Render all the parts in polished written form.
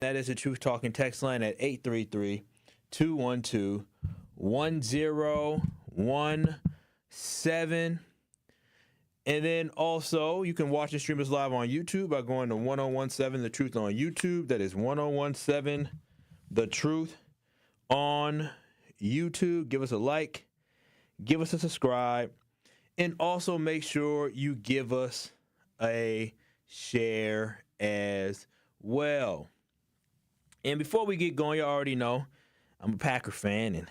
That is the Truth Talking text line at 833-212-1017. And then also, you can watch and stream us live on YouTube by going to 1017 The Truth on YouTube. That is 1017 The Truth on YouTube. Give us a like, give us a subscribe, and also make sure you give us a share as well. And before we get going, you already know I'm a Packer fan, and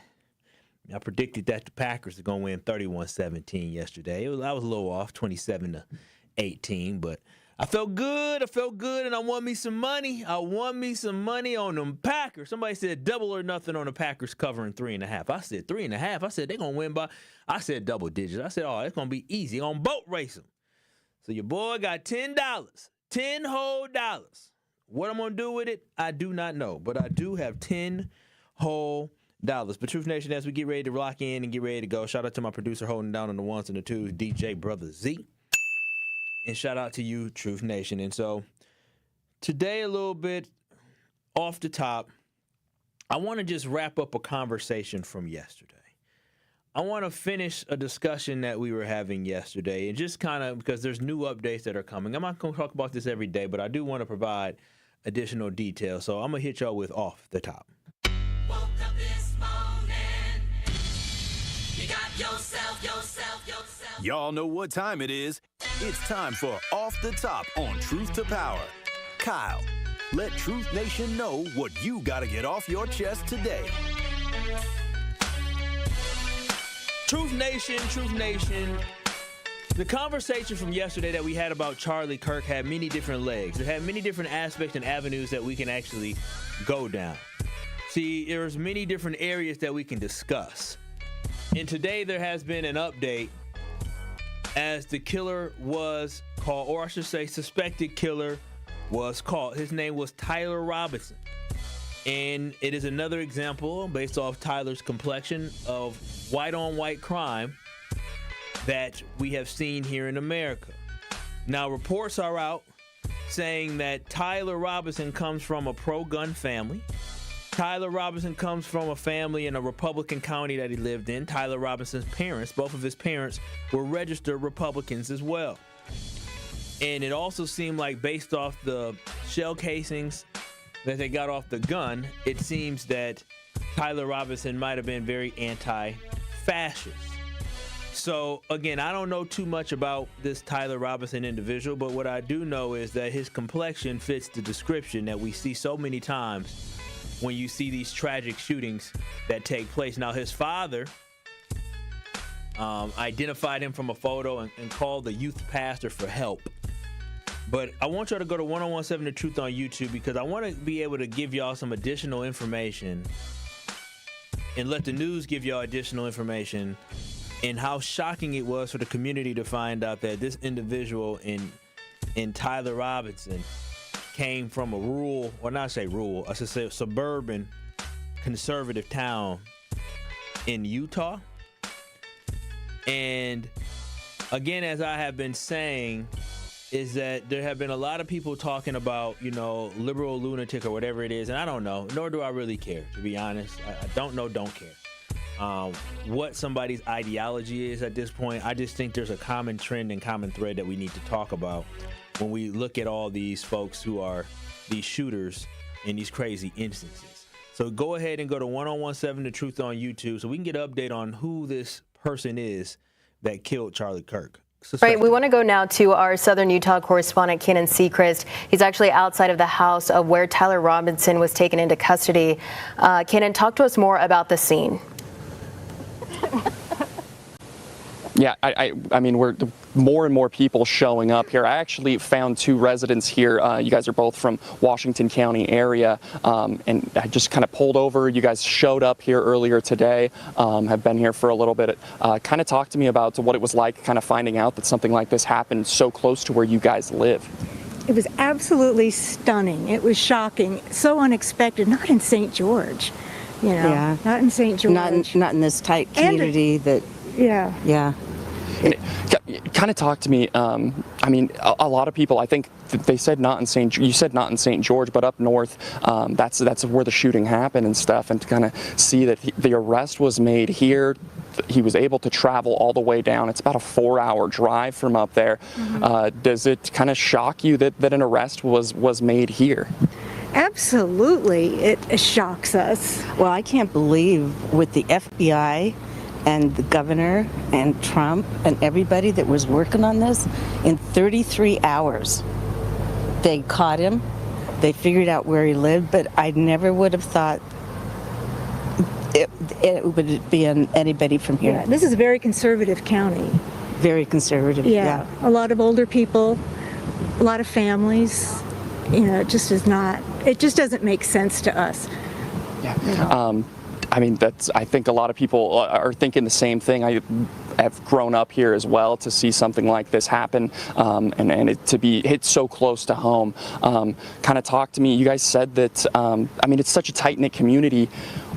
I predicted that the Packers are going to win 31-17 yesterday. I was a little off, 27-18, but I felt good. And I won me some money. On them Packers. Somebody said double or nothing on the Packers covering 3.5. I said 3.5. I said they're going to win by, I said double digits. I said, oh, it's going to be easy. On boat race them. So your boy got $10, 10 whole dollars. What I'm going to do with it, I do not know. But I do have 10 whole dollars. But Truth Nation, as we get ready to rock in and get ready to go, shout out to my producer holding down on the ones and the twos, DJ Brother Z. And shout out to you, Truth Nation. And so today, a little bit off the top, I want to just wrap up a conversation from yesterday. I want to finish a discussion that we were having yesterday, and just kind of because there's new updates that are coming. I'm not going to talk about this every day, but I do want to provide additional details. So I'm going to hit y'all with off the top. Woke up this morning. You got yourself. Y'all know what time it is. It's time for Off the Top on Truth to Power. Kyle, let Truth Nation know what you got to get off your chest today. Truth Nation. The conversation from yesterday that we had about Charlie Kirk had many different legs. It had many different aspects and avenues that we can actually go down. See, there's many different areas that we can discuss. And today there has been an update as the killer was called, or I should say suspected killer was called. His name was Tyler Robinson. And it is another example, based off Tyler's complexion, of white-on-white crime that we have seen here in America. Now, reports are out saying that Tyler Robinson comes from a pro-gun family. Tyler Robinson comes from a family in a Republican county that he lived in. Tyler Robinson's parents, both of his parents, were registered Republicans as well. And it also seemed like, based off the shell casings that they got off the gun, it seems that Tyler Robinson might have been very anti-fascist. So, again, I don't know too much about this Tyler Robinson individual, but what I do know is that his complexion fits the description that we see so many times when you see these tragic shootings that take place. Now, his father identified him from a photo and called the youth pastor for help. But I want y'all to go to 1017 The Truth on YouTube, because I want to be able to give y'all some additional information and let the news give y'all additional information and how shocking it was for the community to find out that this individual in Tyler Robinson came from a rural, or not say rural, I should say suburban conservative town in Utah. And again, as I have been saying, is that there have been a lot of people talking about, liberal lunatic or whatever it is, and I don't know, nor do I really care, to be honest. I don't care what somebody's ideology is at this point. I just think there's a common trend and common thread that we need to talk about when we look at all these folks who are these shooters in these crazy instances. So go ahead and go to 1017 The Truth on YouTube so we can get an update on who this person is that killed Charlie Kirk. Right, we want to go now to our Southern Utah correspondent, Kenan Seacrest. He's actually outside of the house of where Tyler Robinson was taken into custody. Kenan, talk to us more about the scene. Yeah, I mean, we're more and more people showing up here. I actually found two residents here. You guys are both from Washington County area, and I just kind of pulled over. You guys showed up here earlier today, have been here for a little bit. Kind of talk to me about what it was like kind of finding out that something like this happened so close to where you guys live. It was absolutely stunning. It was shocking, so unexpected, not in St. George, Yeah. not in St. George. Not in this tight community Yeah. Kind of talk to me. I mean, a lot of people, I think they said not in St. George, but up north, that's where the shooting happened and stuff. And to kind of see that the arrest was made here, he was able to travel all the way down. It's about a 4-hour drive from up there. Does it kind of shock you that an arrest was made here? Absolutely, it shocks us. Well, I can't believe with the FBI and the governor and Trump and everybody that was working on this, in 33 hours, they caught him. They figured out where he lived, but I never would have thought it would be anybody from here. Yeah, this is a very conservative county. Very conservative, Yeah, a lot of older people, a lot of families. You know, it just doesn't make sense to us. Yeah. I mean, I think a lot of people are thinking the same thing. I have grown up here as well to see something like this happen, and it to be hit so close to home. Kind of talk to me. You guys said that, I mean, it's such a tight-knit community.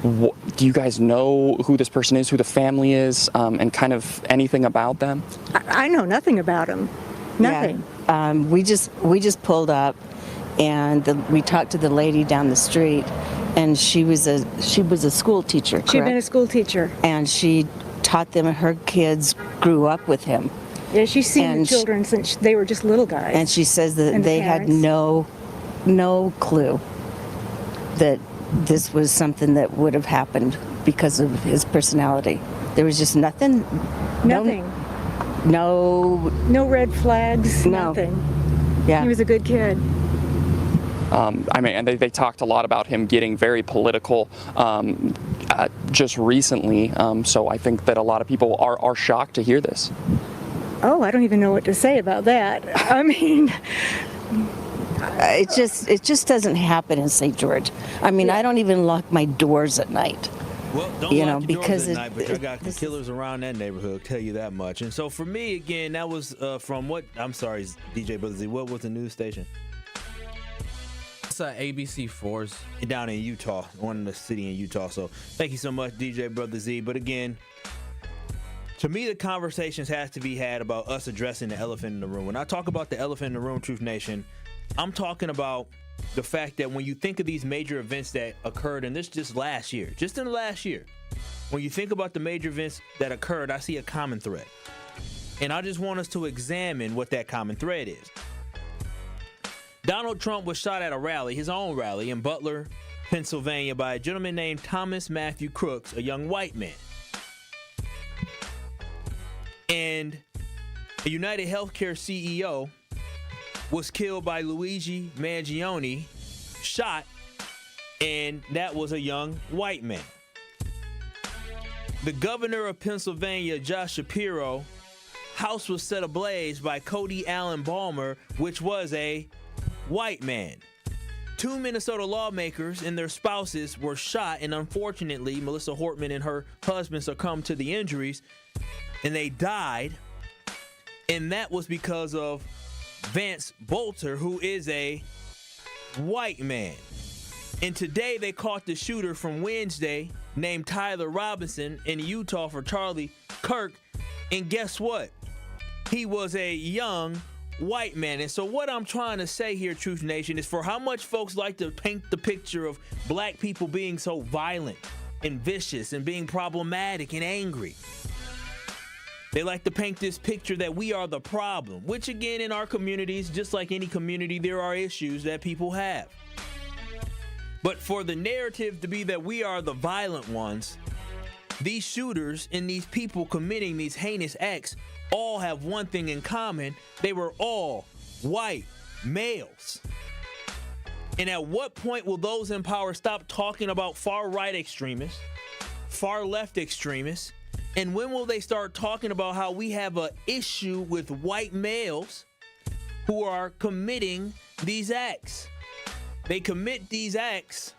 Do you guys know who this person is, who the family is, and kind of anything about them? I know nothing about them. Nothing. Yeah. We just pulled up, and we talked to the lady down the street. And she was a school teacher, correct? She'd been a school teacher. And she taught them, and her kids grew up with him. Yeah, she's seen the children since they were just little guys. And she says that they had no clue that this was something that would have happened because of his personality. There was just nothing. Nothing. No red flags. No. Nothing. Yeah. He was a good kid. I mean, and they talked a lot about him getting very political just recently. So I think that a lot of people are shocked to hear this. Oh, I don't even know what to say about that. I mean, it just doesn't happen in St. George. I mean, I don't even lock my doors at night. Well, don't you lock know, your because doors at night, but you got killers around that neighborhood, I'll tell you that much. And so for me, again, that was from what, I'm sorry, DJ Brother Z, what was the news station? It's ABC4s. Down in Utah, one in the city in Utah. So thank you so much, DJ Brother Z. But again, to me, the conversations has to be had about us addressing the elephant in the room. When I talk about the elephant in the room, Truth Nation, I'm talking about the fact that when you think of these major events that occurred in just last year, just in the last year, when you think about the major events that occurred, I see a common thread. And I just want us to examine what that common thread is. Donald Trump was shot at a rally, his own rally, in Butler, Pennsylvania, by a gentleman named Thomas Matthew Crooks, a young white man. And a United Healthcare CEO was killed by Luigi Mangione, shot, and that was a young white man. The governor of Pennsylvania, Josh Shapiro, house was set ablaze by Cody Allen Balmer, which was a white man. 2 Minnesota lawmakers and their spouses were shot, and unfortunately, Melissa Hortman and her husband succumbed to the injuries, and they died. And that was because of Vance Bolter, who is a white man. And today they caught the shooter from Wednesday, named Tyler Robinson, in Utah for Charlie Kirk. And guess what? He was a young white man. And so what I'm trying to say here, Truth Nation, is for how much folks like to paint the picture of black people being so violent and vicious and being problematic and angry. They like to paint this picture that we are the problem, which again, in our communities, just like any community, there are issues that people have. But for the narrative to be that we are the violent ones, these shooters and these people committing these heinous acts all have one thing in common. They were all white males. And at what point will those in power stop talking about far-right extremists, far-left extremists, and when will they start talking about how we have an issue with white males who are committing these acts? They commit these acts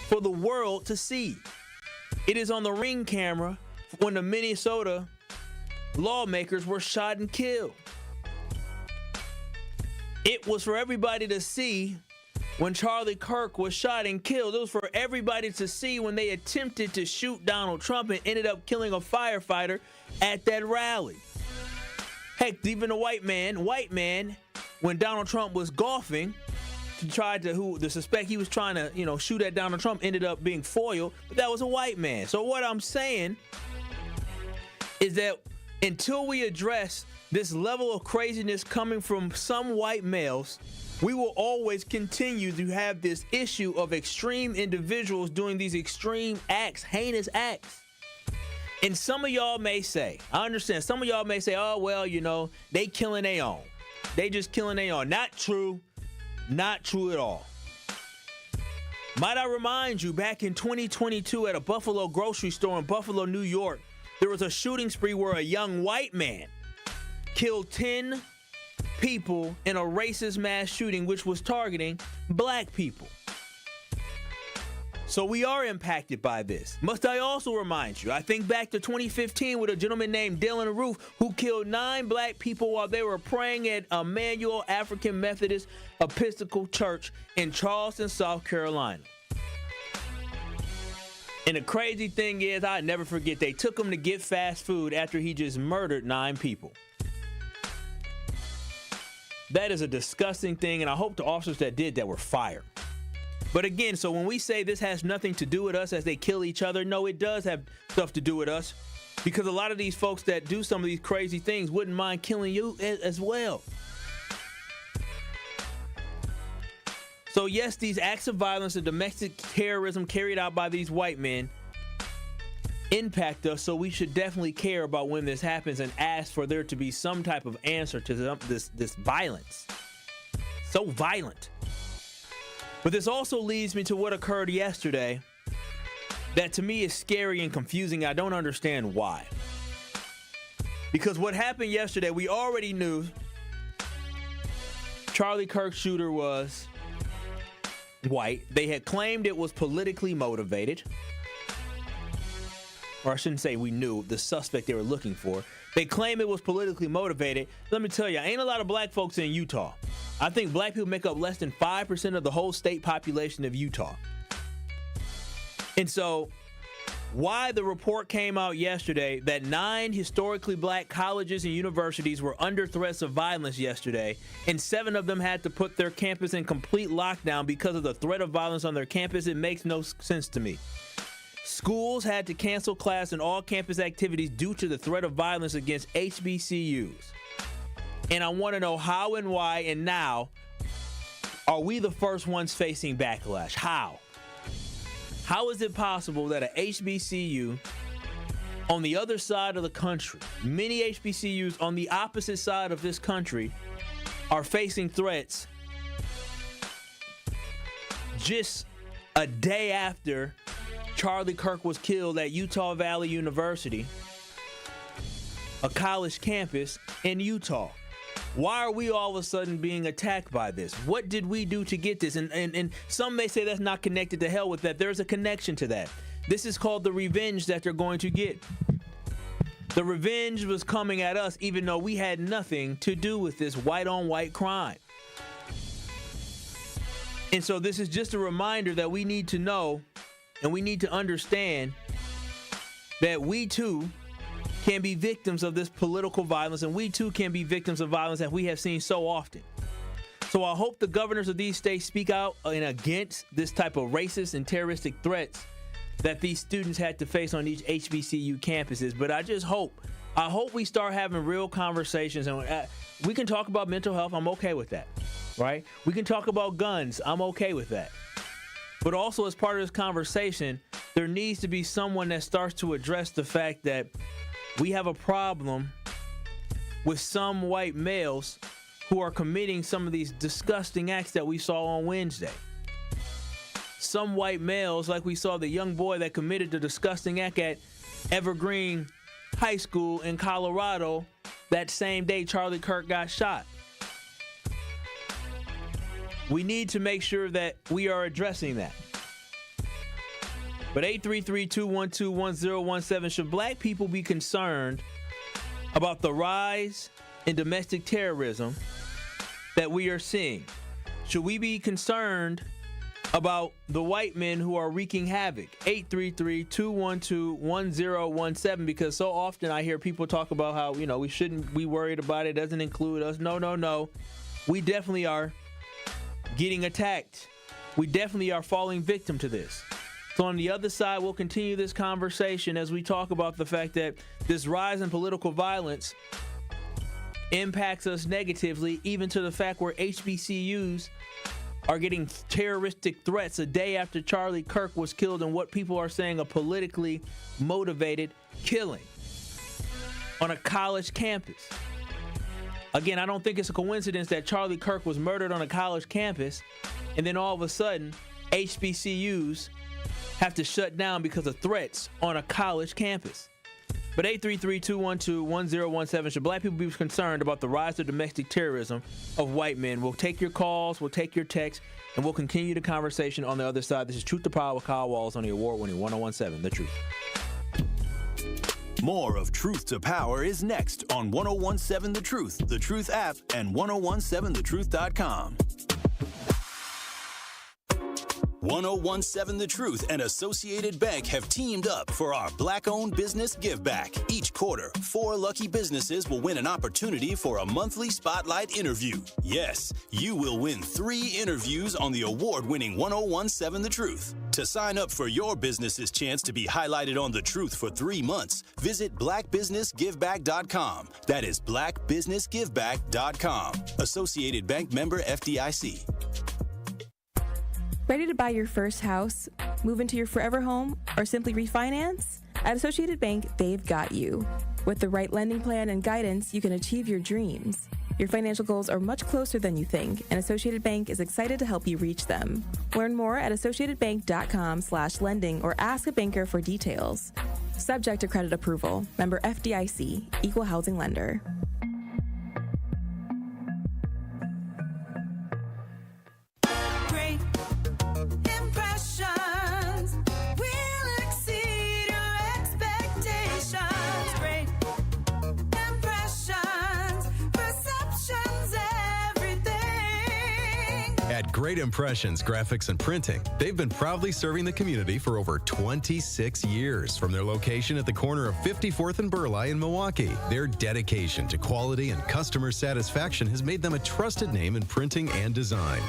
for the world to see. It is on the Ring camera when the Minnesota lawmakers were shot and killed. It was for everybody to see when Charlie Kirk was shot and killed. It was for everybody to see when they attempted to shoot Donald Trump and ended up killing a firefighter at that rally. Heck, even a white man, when Donald Trump was golfing, the suspect he was trying to, shoot at Donald Trump ended up being foiled, but that was a white man. So what I'm saying is that until we address this level of craziness coming from some white males, we will always continue to have this issue of extreme individuals doing these extreme acts, heinous acts. And some of y'all may say, I understand, some of y'all may say, oh, well, they killing their own. They just killing their own. Not true. Not true at all. Might I remind you, back in 2022 at a Buffalo grocery store in Buffalo, New York, there was a shooting spree where a young white man killed 10 people in a racist mass shooting, which was targeting black people. So we are impacted by this. Must I also remind you, I think back to 2015 with a gentleman named Dylan Roof who killed 9 black people while they were praying at Emmanuel African Methodist Episcopal Church in Charleston, South Carolina. And the crazy thing is, I never forget, they took him to get fast food after he just murdered 9 people. That is a disgusting thing, and I hope the officers that did that were fired. But again, so when we say this has nothing to do with us as they kill each other, no, it does have stuff to do with us, because a lot of these folks that do some of these crazy things wouldn't mind killing you as well. So yes, these acts of violence and domestic terrorism carried out by these white men impact us, so we should definitely care about when this happens and ask for there to be some type of answer to this violence. So violent. But this also leads me to what occurred yesterday that to me is scary and confusing. I don't understand why. Because what happened yesterday, we already knew Charlie Kirk's shooter was white. They had claimed it was politically motivated. Or I shouldn't say we knew, the suspect they were looking for. They claim it was politically motivated. Let me tell you, ain't a lot of black folks in Utah. I think black people make up less than 5% of the whole state population of Utah. And so why the report came out yesterday that 9 historically black colleges and universities were under threats of violence yesterday, and 7 of them had to put their campus in complete lockdown because of the threat of violence on their campus, it makes no sense to me. Schools had to cancel class and all campus activities due to the threat of violence against HBCUs. And I want to know how and why and now are we the first ones facing backlash? How? How is it possible that a HBCU on the other side of the country, many HBCUs on the opposite side of this country, are facing threats just a day after Charlie Kirk was killed at Utah Valley University, a college campus in Utah? Why are we all of a sudden being attacked by this? What did we do to get this? And some may say that's not connected. To hell with that. There's a connection to that. This is called the revenge that they're going to get. The revenge was coming at us even though we had nothing to do with this white-on-white crime. And so this is just a reminder that we need to know and we need to understand that we too can be victims of this political violence, and we too can be victims of violence that we have seen so often. So I hope the governors of these states speak out and against this type of racist and terroristic threats that these students had to face on each HBCU campuses. But I hope we start having real conversations, and we can talk about mental health. I'm okay with that, right? We can talk about guns. I'm okay with that. But also as part of this conversation, there needs to be someone that starts to address the fact that we have a problem with some white males who are committing some of these disgusting acts that we saw on Wednesday. Some white males, like we saw the young boy that committed the disgusting act at Evergreen High School in Colorado that same day Charlie Kirk got shot. We need to make sure that we are addressing that. But 833-212-1017, should black people be concerned about the rise in domestic terrorism that we are seeing? Should we be concerned about the white men who are wreaking havoc. 833-212-1017, because so often I hear people talk about how, we shouldn't be worried about it. It doesn't include us. No. We definitely are getting attacked. We definitely are falling victim to this. So on the other side, we'll continue this conversation as we talk about the fact that this rise in political violence impacts us negatively, even to the fact where HBCUs are getting terroristic threats a day after Charlie Kirk was killed in what people are saying a politically motivated killing on a college campus. Again, I don't think it's a coincidence that Charlie Kirk was murdered on a college campus, and then all of a sudden, HBCUs have to shut down because of threats on a college campus. But 833-212-1017, should black people be concerned about the rise of domestic terrorism of white men? We'll take your calls, we'll take your texts, and we'll continue the conversation on the other side. This is Truth to Power with Kyle Walls on the award-winning 1017, The Truth. More of Truth to Power is next on 1017 The Truth app, and 1017thetruth.com. 1017 The Truth and Associated Bank have teamed up for our Black-owned business give back. Each quarter, 4 lucky businesses will win an opportunity for a monthly spotlight interview. Yes, you will win 3 interviews on the award-winning 1017 The Truth. To sign up for your business's chance to be highlighted on The Truth for 3 months, visit blackbusinessgiveback.com. That is blackbusinessgiveback.com. Associated Bank member FDIC. Ready to buy your first house, move into your forever home, or simply refinance? At Associated Bank, they've got you. With the right lending plan and guidance, you can achieve your dreams. Your financial goals are much closer than you think, and Associated Bank is excited to help you reach them. Learn more at associatedbank.com/lending or ask a banker for details. Subject to credit approval. Member FDIC, Equal Housing Lender. At Great Impressions Graphics and Printing, they've been proudly serving the community for over 26 years. From their location at the corner of 54th and Burleigh in Milwaukee, their dedication to quality and customer satisfaction has made them a trusted name in printing and design.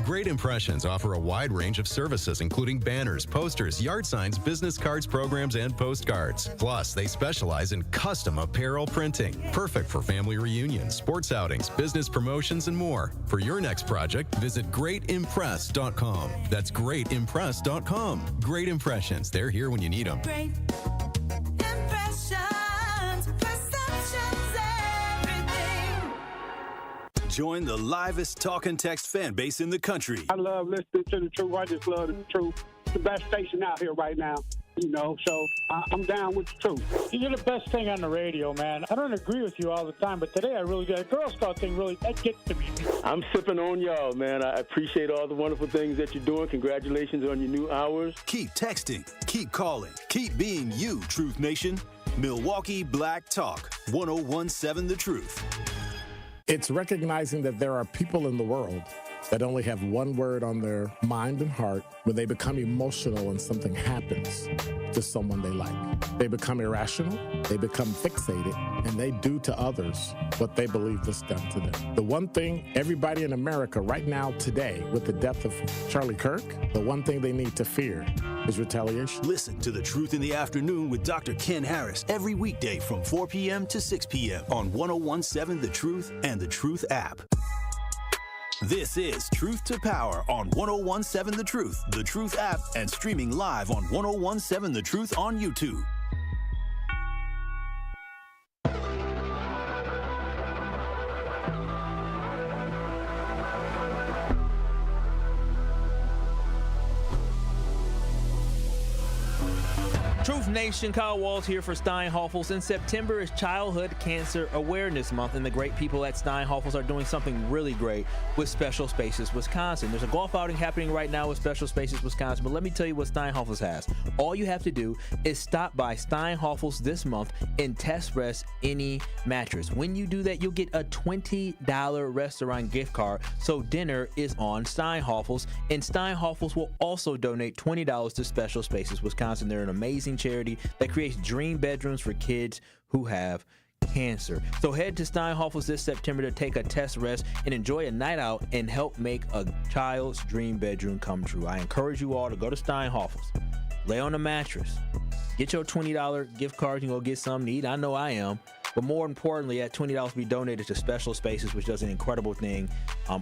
Great Impressions offer a wide range of services, including banners, posters, yard signs, business cards, programs, and postcards. Plus, they specialize in custom apparel printing, perfect for family reunions, sports outings, business promotions, and more. For your next project, visit greatimpress.com. That's greatimpress.com. Great Impressions. They're here when you need them. Great impressions, perceptions, everything. Join the livest talk and text fan base in the country. I love listening to The Truth. I just love The Truth. It's the best station out here right now, so I'm down with The Truth. You're the best thing on the radio, man. I don't agree with you all the time, but today I really do. The Girl Scout thing that gets to me. I'm sipping on y'all, man. I appreciate all the wonderful things that you're doing. Congratulations on your new hours. Keep texting, keep calling, keep being you, Truth Nation. Milwaukee Black Talk, 1017 The Truth. It's recognizing that there are people in the world that only have one word on their mind and heart when they become emotional when something happens to someone they like. They become irrational, they become fixated, and they do to others what they believe was done to them. The one thing everybody in America right now today, with the death of Charlie Kirk, the one thing they need to fear is retaliation. Listen to The Truth in the Afternoon with Dr. Ken Harris every weekday from 4 p.m. to 6 p.m. on 1017 The Truth and The Truth app. This is Truth to Power on 1017 The Truth app, and streaming live on 1017 The Truth on YouTube. Truth Nation, Kyle Walls here for Steinhoffels. In September is Childhood Cancer Awareness Month, and the great people at Steinhoffels are doing something really great with Special Spaces Wisconsin. There's a golf outing happening right now with Special Spaces Wisconsin, but let me tell you what Steinhoffels has. All you have to do is stop by Steinhoffels this month and test rest any mattress. When you do that, you'll get a $20 restaurant gift card, so dinner is on Steinhoffels, and Steinhoffels will also donate $20 to Special Spaces Wisconsin. They're an amazing charity that creates dream bedrooms for kids who have cancer. So head to Steinhoffels this September to take a test rest and enjoy a night out and help make a child's dream bedroom come true. I encourage you all to go to Steinhoffels, lay on a mattress, get your $20 gift card. You can go get something to eat. I know I am. But more importantly, that $20 be donated to Special Spaces, which does an incredible thing.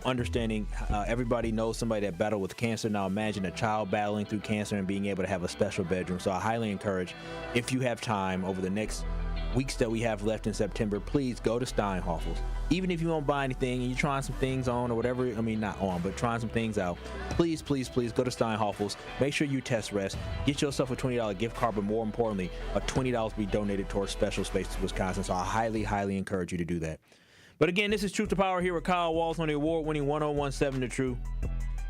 Understanding everybody knows somebody that battled with cancer. Now imagine a child battling through cancer and being able to have a special bedroom. So I highly encourage, if you have time over the next weeks that we have left in September, please go to Steinhoffels. Even if you won't buy anything and you're trying some things on or whatever, I mean, not on, but trying some things out, please, please, please go to Steinhoffels. Make sure you test rest. Get yourself a $20 gift card, but more importantly, a $20 be donated towards Special Spaces Wisconsin. So I highly, highly encourage you to do that. But again, this is Truth to Power here with Kyle Walls on the award-winning 1017 The Truth.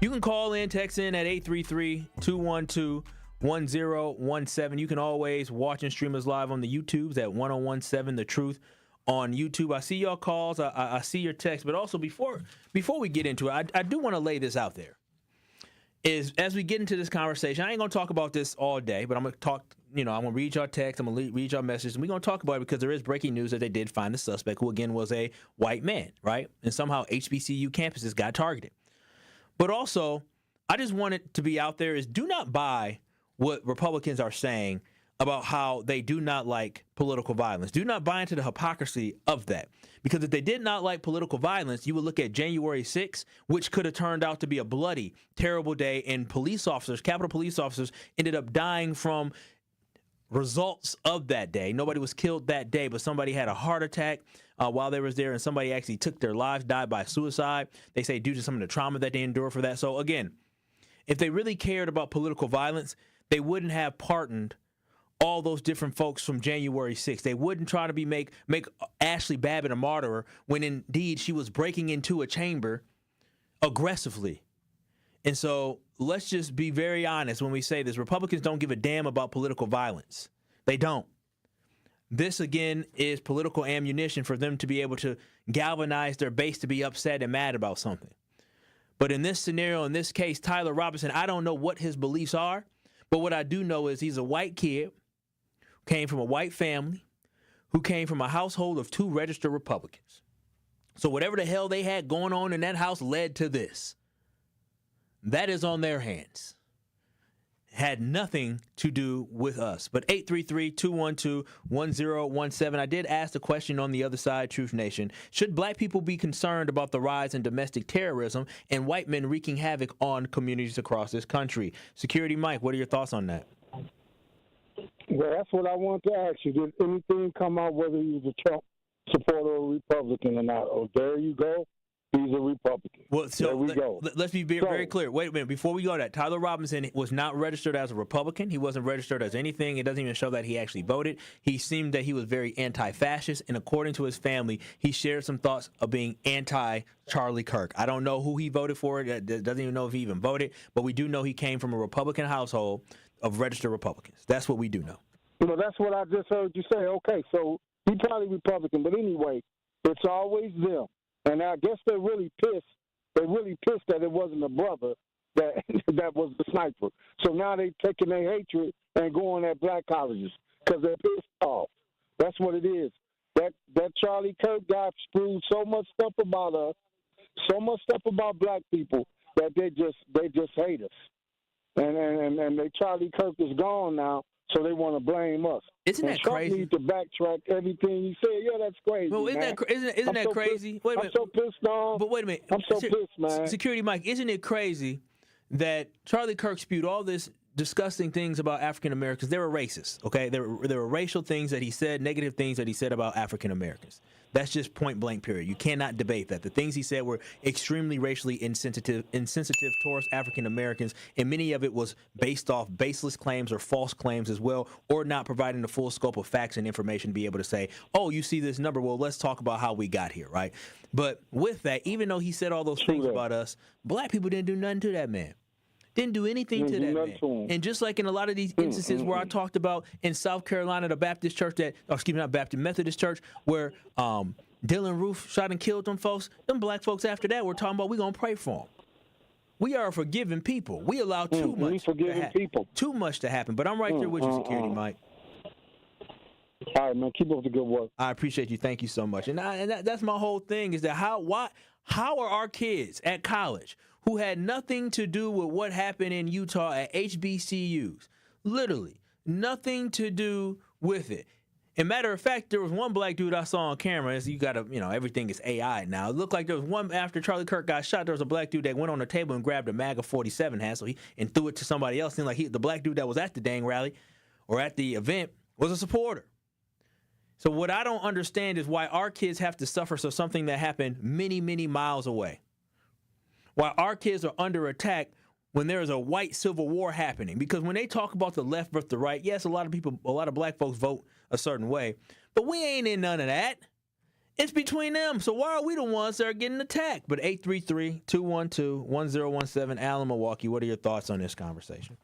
You can call in, text in at 833-212-1017. You can always watch and stream us live on the YouTubes at 1017 The Truth on YouTube. I see your calls, I see your texts, but also before we get into it, I do want to lay this out there. Is as we get into this conversation, I ain't gonna talk about this all day, but I'm gonna talk. I'm gonna read your text, I'm gonna read your messages, and we're gonna talk about it because there is breaking news that they did find the suspect, who again was a white man, right? And somehow HBCU campuses got targeted. But also, I just want it to be out there: is do not buy what Republicans are saying about how they do not like political violence. Do not buy into the hypocrisy of that. Because if they did not like political violence, you would look at January 6th, which could have turned out to be a bloody, terrible day, and police officers, Capitol police officers, ended up dying from results of that day. Nobody was killed that day, but somebody had a heart attack while they was there, and somebody actually took their lives, died by suicide. They say due to some of the trauma that they endured for that. So again, if they really cared about political violence, they wouldn't have pardoned all those different folks from January 6th. They wouldn't try to make Ashley Babbitt a martyr when indeed she was breaking into a chamber aggressively. And so let's just be very honest when we say this. Republicans don't give a damn about political violence. They don't. This, again, is political ammunition for them to be able to galvanize their base to be upset and mad about something. But in this scenario, in this case, Tyler Robinson, I don't know what his beliefs are, but what I do know is he's a white kid, came from a white family, who came from a household of 2 registered Republicans. So whatever the hell they had going on in that house led to this. That is on their hands. Had nothing to do with us. But 833-212-1017. I did ask the question on the other side, Truth Nation. Should black people be concerned about the rise in domestic terrorism and white men wreaking havoc on communities across this country? Security Mike, what are your thoughts on that? Well, that's what I want to ask you. Did anything come out whether he was a Trump supporter or Republican or not? Oh, there you go. He's a Republican. Well, so there we go. Let's be very clear. Wait a minute. Before we go to that, Tyler Robinson was not registered as a Republican. He wasn't registered as anything. It doesn't even show that he actually voted. He seemed that he was very anti-fascist, and according to his family, he shared some thoughts of being anti-Charlie Kirk. I don't know who he voted for. Doesn't even know if he even voted, but we do know he came from a Republican household of registered Republicans. That's what we do know. That's what I just heard you say. Okay, so he's probably Republican, but anyway, it's always them. And I guess they're really pissed. They're really pissed that it wasn't a brother that was the sniper. So now they're taking their hatred and going at black colleges because they're pissed off. That's what it is. That Charlie Kirk guy screwed so much stuff about us, so much stuff about black people that they just hate us. And Charlie Kirk is gone now, so they want to blame us. Isn't that Trump crazy? Need to backtrack everything he said. Yeah, that's crazy. Well, isn't that crazy? Pissed, wait a minute. I'm so pissed off. But wait a minute. I'm so pissed, man. Security Mike, isn't it crazy that Charlie Kirk spewed all this discussing things about African Americans. They were racist, okay? There were racial things that he said, negative things that he said about African Americans. That's just point blank, period. You cannot debate that. The things he said were extremely racially insensitive towards African Americans, and many of it was based off baseless claims or false claims as well, or not providing the full scope of facts and information to be able to say, oh, you see this number, well, let's talk about how we got here, right? But with that, even though he said all those things about us, black people didn't do nothing to that man. Didn't do anything to that man. And just like in a lot of these instances where I talked about in South Carolina, the Baptist church Methodist church, where Dylan Roof shot and killed them folks, them black folks after that were talking about we're going to pray for them. We are a forgiving people. We allow too much too much to happen. But I'm right there with you, Security Mike. All right, man. Keep up the good work. I appreciate you. Thank you so much. And that's my whole thing is that how are our kids at college who had nothing to do with what happened in Utah at HBCUs, literally nothing to do with it. And matter of fact, there was one black dude I saw on camera. You got to, everything is AI now. It looked like there was one after Charlie Kirk got shot. There was a black dude that went on the table and grabbed a MAGA 47 hat, and threw it to somebody else. Seemed like the black dude that was at the dang rally or at the event was a supporter. So what I don't understand is why our kids have to suffer for something that happened many, many miles away. Why our kids are under attack when there is a white civil war happening. Because when they talk about the left versus the right, yes, a lot of black folks vote a certain way, but we ain't in none of that. It's between them. So why are we the ones that are getting attacked? But 833-212-1017, Allen, Milwaukee, what are your thoughts on this conversation?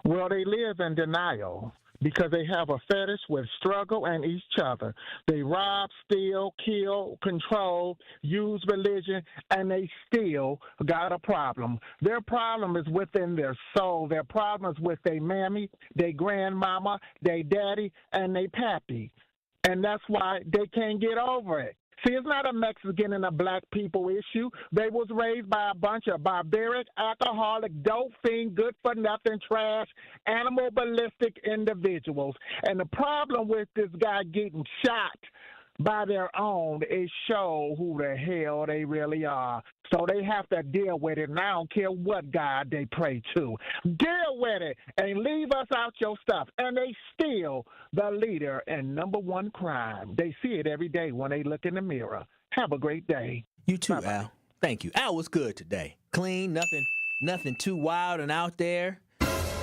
Well, they live in denial because they have a fetish with struggle and each other. They rob, steal, kill, control, use religion, and they still got a problem. Their problem is within their soul. Their problem is with their mammy, their grandmama, their daddy, and their pappy. And that's why they can't get over it. See, it's not a Mexican and a black people issue. They was raised by a bunch of barbaric, alcoholic, dope fiend, good-for-nothing, trash, animal-ballistic individuals. And the problem with this guy getting shot by their own is show who the hell they really are. So they have to deal with it, and I don't care what God they pray to. Deal with it and leave us out your stuff. And they still the leader in number one crime. They see it every day when they look in the mirror. Have a great day. You too, bye-bye. Al. Thank you. Al was good today. Clean, nothing too wild and out there.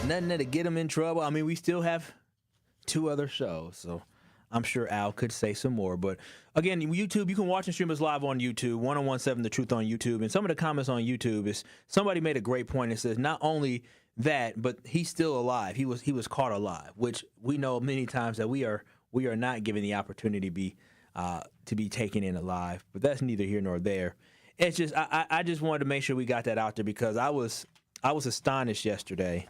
Nothing to get him in trouble. I mean, we still have 2 other shows, so I'm sure Al could say some more. But again, YouTube, you can watch and stream us live on YouTube, 1017 The Truth on YouTube. And some of the comments on YouTube is somebody made a great point. It says not only that, but he's still alive. He was caught alive, which we know many times that we are not given the opportunity to be taken in alive. But that's neither here nor there. It's just I just wanted to make sure we got that out there because I was astonished yesterday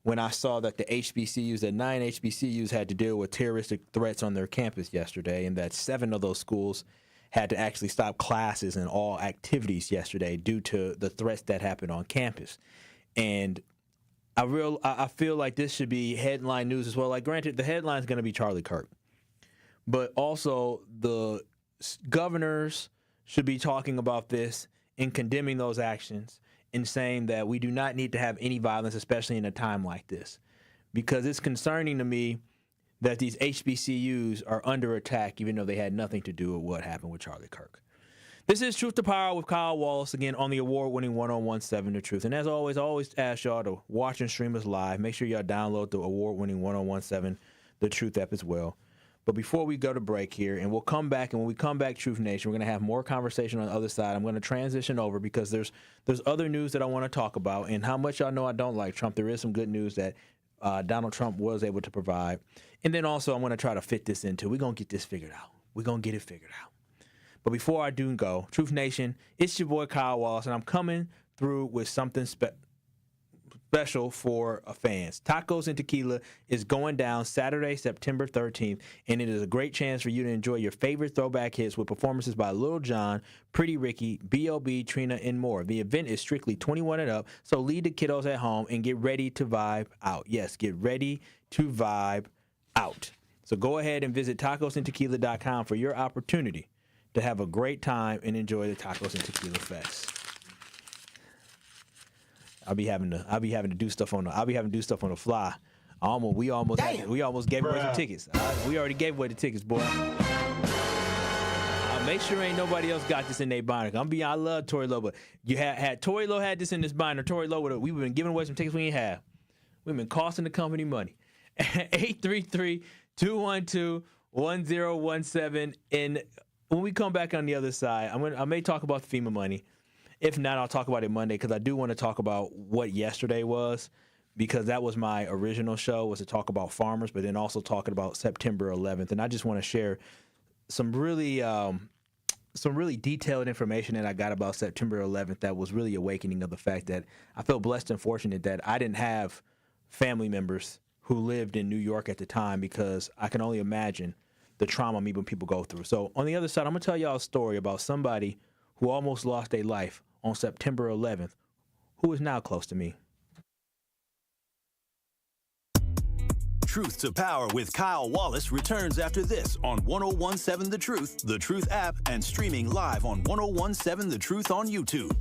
when I saw that the 9 HBCUs had to deal with terroristic threats on their campus yesterday, and that 7 of those schools had to actually stop classes and all activities yesterday due to the threats that happened on campus. And I feel like this should be headline news as well. Like, granted, the headline is going to be Charlie Kirk, but also the governors should be talking about this and condemning those actions and saying that we do not need to have any violence, especially in a time like this, because it's concerning to me that these HBCUs are under attack, even though they had nothing to do with what happened with Charlie Kirk. This is Truth to Power with Kyle Wallace, again, on the award-winning 1017 The Truth. And as always, I always ask y'all to watch and stream us live. Make sure y'all download the award-winning 1017 The Truth app as well. But before we go to break here, and we'll come back, and when we come back, Truth Nation, we're going to have more conversation on the other side. I'm going to transition over because there's other news that I want to talk about, and how much y'all know I don't like Trump. There is some good news that Donald Trump was able to provide. And then also I'm going to try to fit this into, we're going to get this figured out. We're going to get it figured out. But before I do go, Truth Nation, it's your boy Kyle Wallace, and I'm coming through with something special for fans. Tacos and Tequila is going down Saturday, September 13th, and it is a great chance for you to enjoy your favorite throwback hits with performances by Lil Jon, Pretty Ricky, B.O.B., Trina, and more. The event is strictly 21 and up, so leave the kiddos at home and get ready to vibe out. Yes, get ready to vibe out. So go ahead and visit tacosandtequila.com for your opportunity to have a great time and enjoy the Tacos and Tequila Fest. I'll be having to do stuff on the fly. We almost gave away some tickets. We already gave away the tickets, boy. Make sure ain't nobody else got this in their binder. I love Tory Lowe, but you had Tory Lowe had this in this binder. Tory Lowe, we've been giving away some tickets we ain't have. We've been costing the company money. 833-212-1017. And when we come back on the other side, I may talk about the FEMA money. If not, I'll talk about it Monday because I do want to talk about what yesterday was, because that was my original show, was to talk about farmers, but then also talking about September 11th. And I just want to share some really detailed information that I got about September 11th that was really awakening of the fact that I felt blessed and fortunate that I didn't have family members who lived in New York at the time, because I can only imagine the trauma people go through. So on the other side, I'm going to tell y'all a story about somebody who almost lost their life on September 11th, who is now close to me. Truth to Power with Kyle Wallace returns after this on 101.7 The Truth app, and streaming live on 101.7 The Truth on YouTube.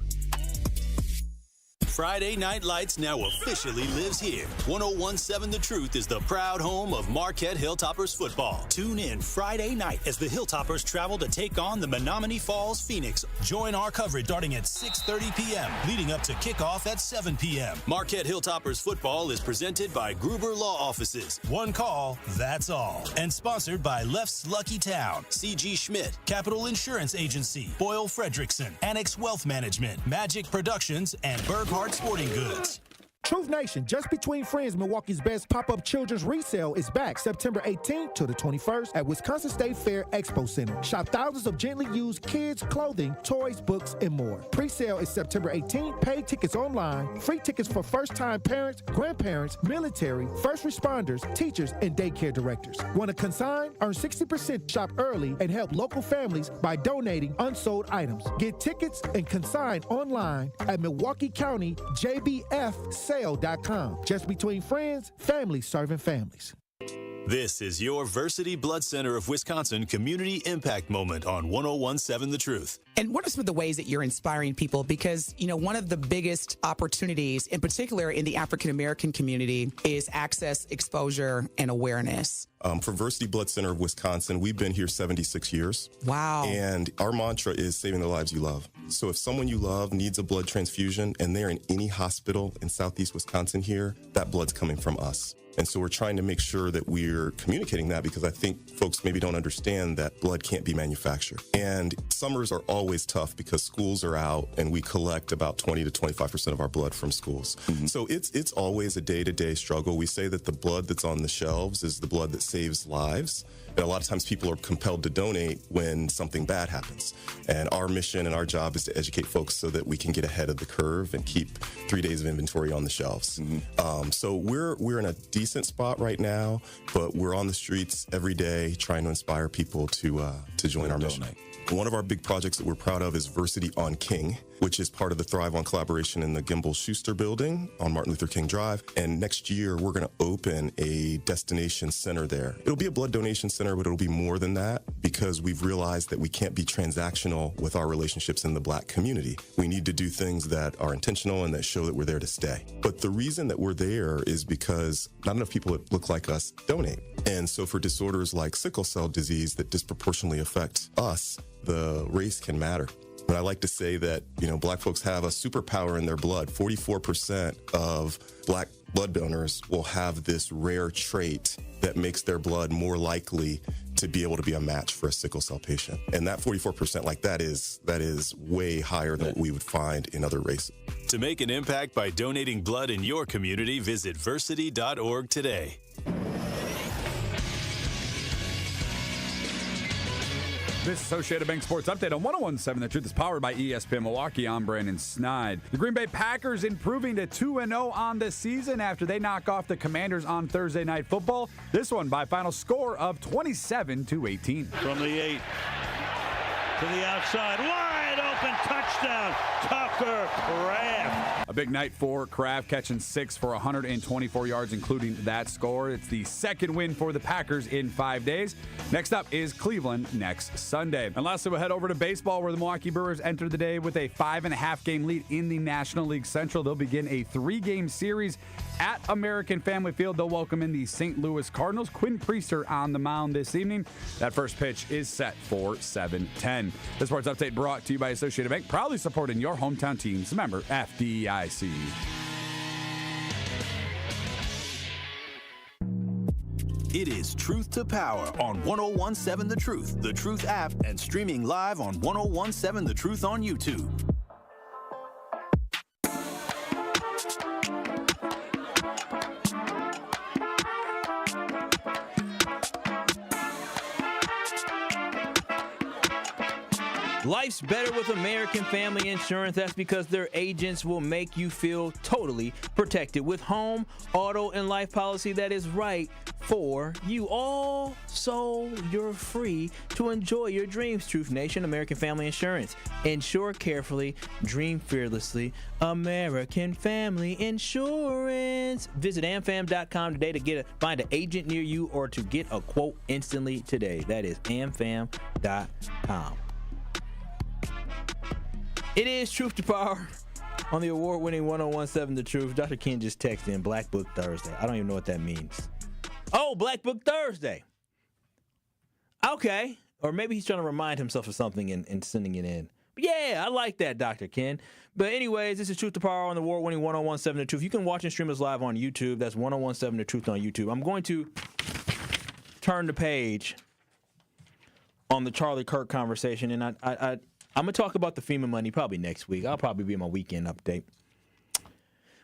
Friday Night Lights now officially lives here. 101.7 The Truth is the proud home of Marquette Hilltoppers football. Tune in Friday night as the Hilltoppers travel to take on the Menominee Falls Phoenix. Join our coverage starting at 6:30 p.m., leading up to kickoff at 7 p.m. Marquette Hilltoppers football is presented by Gruber Law Offices. One call, that's all. And sponsored by Left's Lucky Town, C.G. Schmidt, Capital Insurance Agency, Boyle Fredrickson, Annex Wealth Management, Magic Productions, and Berghardt Sporting Goods. Truth Nation, Just Between Friends, Milwaukee's best pop-up children's resale is back September 18th to the 21st at Wisconsin State Fair Expo Center. Shop thousands of gently used kids' clothing, toys, books, and more. Pre-sale is September 18th. Paid tickets online. Free tickets for first-time parents, grandparents, military, first responders, teachers, and daycare directors. Want to consign? Earn 60%. Shop early and help local families by donating unsold items. Get tickets and consign online at Milwaukee County JBF Sale.com. Just Between Friends, families serving families. This is your Versity Blood Center of Wisconsin Community Impact Moment on 101.7 The Truth. And what are some of the ways that you're inspiring people? Because, one of the biggest opportunities, in particular in the African-American community, is access, exposure, and awareness. For Versity Blood Center of Wisconsin, we've been here 76 years. Wow. And our mantra is saving the lives you love. So if someone you love needs a blood transfusion and they're in any hospital in Southeast Wisconsin here, that blood's coming from us. And so we're trying to make sure that we're communicating that, because I think folks maybe don't understand that blood can't be manufactured. And summers are always tough because schools are out and we collect about 20 to 25% of our blood from schools. Mm-hmm. So it's always a day-to-day struggle. We say that the blood that's on the shelves is the blood that saves lives. And a lot of times people are compelled to donate when something bad happens. And our mission and our job is to educate folks so that we can get ahead of the curve and keep 3 days of inventory on the shelves. Mm-hmm. So we're in a decent spot right now, but we're on the streets every day trying to inspire people to join our mission. One of our big projects that we're proud of is Versity on King, which is part of the Thrive On collaboration in the Gimbel Schuster building on Martin Luther King Drive. And next year, we're going to open a destination center there. It'll be a blood donation center, but it'll be more than that, because we've realized that we can't be transactional with our relationships in the Black community. We need to do things that are intentional and that show that we're there to stay. But the reason that we're there is because not enough people that look like us donate. And so for disorders like sickle cell disease that disproportionately affect us, the race can matter. But I like to say that, Black folks have a superpower in their blood. 44% of Black blood donors will have this rare trait that makes their blood more likely to be able to be a match for a sickle cell patient. And that 44%, that is way higher than what we would find in other races. To make an impact by donating blood in your community, visit versity.org today. This Associated Bank Sports Update on 101.7 The Truth is powered by ESPN Milwaukee. I'm Brandon Snide. The Green Bay Packers improving to 2-0 on the season after they knock off the Commanders on Thursday Night Football. This one by final score of 27-18. From the 8 to the outside, wide open, touchdown, Tucker Kraft. A big night for Kraft, catching 6 for 124 yards, including that score. It's the second win for the Packers in 5 days. Next up is Cleveland next Sunday. And lastly, we'll head over to baseball, where the Milwaukee Brewers enter the day with a 5.5-game lead in the National League Central. They'll begin a 3-game series at American Family Field. They'll welcome in the St. Louis Cardinals. Quinn Priester on the mound this evening. That first pitch is set for 7:10. The Sports Update brought to you by Associated Bank, proudly supporting your hometown teams. Member FDIC. It is Truth to Power on 1017 The Truth app, and streaming live on 1017 The Truth on YouTube. Life's better with American Family Insurance. That's because their agents will make you feel totally protected with home, auto, and life policy that is right for you all, so you're free to enjoy your dreams. Truth Nation, American Family Insurance. Insure carefully, dream fearlessly. American Family Insurance. Visit amfam.com today to find an agent near you or to get a quote instantly today. That is amfam.com. It is Truth to Power on the award-winning 1017 The Truth. Dr. Ken just texted in Black Book Thursday. I don't even know what that means. Oh, Black Book Thursday. Okay. Or maybe he's trying to remind himself of something and sending it in. But yeah, I like that, Dr. Ken. But anyways, this is Truth to Power on the award-winning 1017 The Truth. You can watch and stream us live on YouTube. That's 1017 The Truth on YouTube. I'm going to turn the page on the Charlie Kirk conversation, and I'm going to talk about the FEMA money probably next week. I'll probably be in my weekend update.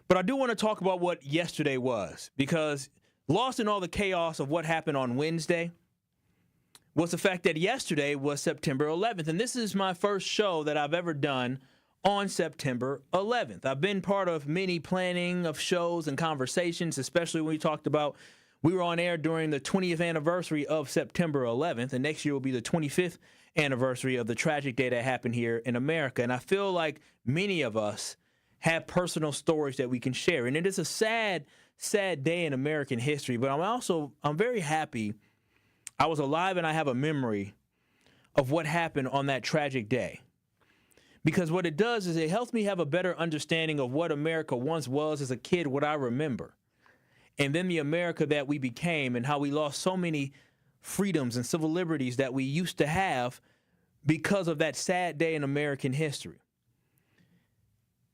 But I do want to talk about what yesterday was, because lost in all the chaos of what happened on Wednesday was the fact that yesterday was September 11th. And this is my first show that I've ever done on September 11th. I've been part of many planning of shows and conversations, especially when we were on air during the 20th anniversary of September 11th, and next year will be the 25th anniversary of the tragic day that happened here in America. And I feel like many of us have personal stories that we can share. And it is a sad, sad day in American history, but I'm very happy I was alive and I have a memory of what happened on that tragic day. Because what it does is it helps me have a better understanding of what America once was as a kid, what I remember. And then the America that we became, and how we lost so many freedoms and civil liberties that we used to have because of that sad day in American history.